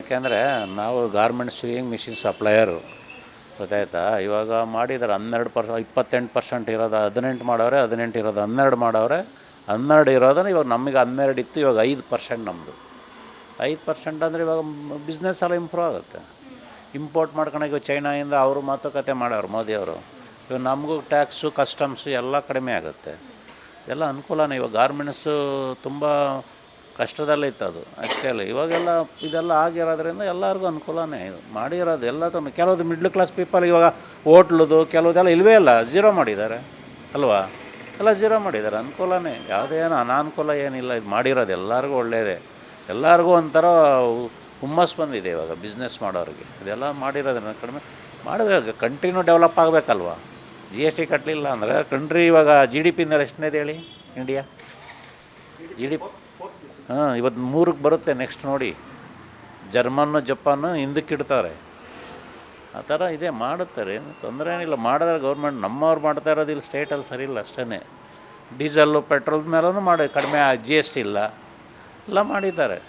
ಯಾಕೆಂದರೆ ನಾವು garment swing machine supplier, ಗೊತ್ತಾಯ್ತಾ. ಇವಾಗ ಮಾಡಿದ್ದಾರೆ 28% ಇರೋದು 18 ಮಾಡವ್ರೆ, 18 ಇರೋದು 12 ಮಾಡವ್ರೆ. 12 ಇರೋದನ್ನು ಇವಾಗ ನಮಗೆ 12 ಇತ್ತು, ಇವಾಗ 5% ನಮ್ಮದು. 5% ಅಂದರೆ ಇವಾಗ ಬಿಸ್ನೆಸ್ ಎಲ್ಲ ಇಂಪ್ರೂವ್ ಆಗುತ್ತೆ. ಇಂಪೋರ್ಟ್ ಮಾಡ್ಕೊಳಕ್ಕೆ ಚೈನಾಯಿಂದ ಅವರು ಮಾತುಕತೆ ಮಾಡೋರು ಮೋದಿಯವರು. ಇವಾಗ ನಮಗೂ ಟ್ಯಾಕ್ಸು ಕಸ್ಟಮ್ಸು ಎಲ್ಲ ಕಡಿಮೆ ಆಗುತ್ತೆ, ಎಲ್ಲ ಅನುಕೂಲನೇ. ಇವಾಗ ಗಾರ್ಮೆಂಟ್ಸು ತುಂಬ ಕಷ್ಟದಲ್ಲಿತ್ತು ಅದು ಆ್ಯಕ್ಚುಲಿ. ಇವಾಗೆಲ್ಲ ಇದೆಲ್ಲ ಆಗಿರೋದ್ರಿಂದ ಎಲ್ಲರಿಗೂ ಅನುಕೂಲನೇ ಇದು ಮಾಡಿರೋದು ಎಲ್ಲ. ಕೆಲವುದು ಮಿಡ್ಲ್ ಕ್ಲಾಸ್ ಪೀಪಲ್ ಇವಾಗ ಹೋಟ್ಲದು ಕೆಲವುದೆಲ್ಲ ಇಲ್ಲವೇ ಇಲ್ಲ, ಝೀರೋ ಮಾಡಿದ್ದಾರೆ ಅಲ್ವಾ, ಎಲ್ಲ ಝೀರೋ ಮಾಡಿದ್ದಾರೆ. ಅನುಕೂಲನೇ, ಯಾವುದೇನು ಅನಾನುಕೂಲ ಏನಿಲ್ಲ. ಇದು ಮಾಡಿರೋದು ಎಲ್ಲರಿಗೂ ಒಳ್ಳೆಯದೇ, ಎಲ್ಲರಿಗೂ ಒಂಥರ ಹುಮ್ಮಸ್ಸು ಬಂದಿದೆ ಇವಾಗ ಬಿಸ್ನೆಸ್ ಮಾಡೋರಿಗೆ. ಇದೆಲ್ಲ ಮಾಡಿರೋದನ್ನ ಕಡಿಮೆ ಮಾಡಿದ್ರೆ ಕಂಟ್ರಿನೂ ಡೆವಲಪ್ ಆಗಬೇಕಲ್ವ. GST ಕಟ್ಟಲಿಲ್ಲ ಅಂದರೆ ಕಂಟ್ರಿ ಇವಾಗ GDP ಇಂದ ಎಷ್ಟನೇದು ಹೇಳಿ ಇಂಡಿಯಾ? GDP ಇವತ್ತು 3ಕ್ಕೆ ಬರುತ್ತೆ ನೆಕ್ಸ್ಟ್ ನೋಡಿ. ಜರ್ಮನ್ನು ಜಪಾನು ಹಿಂದಕ್ಕಿಡ್ತಾರೆ. ಆ ಥರ ಇದೆ, ಮಾಡುತ್ತಾರೆ, ಏನು ತೊಂದರೆ ಏನಿಲ್ಲ. ಮಾಡಿದ್ರೆ ಗೌರ್ಮೆಂಟ್ ನಮ್ಮವ್ರು ಮಾಡ್ತಾ ಇರೋದು ಇಲ್ಲಿ ಸ್ಟೇಟಲ್ಲಿ ಸರಿ ಇಲ್ಲ ಅಷ್ಟೇ. ಡೀಸೆಲ್ಲು ಪೆಟ್ರೋಲ್ ಮೇಲೂ ಮಾಡಿ ಕಡಿಮೆ GST ಇಲ್ಲ, ಎಲ್ಲ ಮಾಡಿದ್ದಾರೆ.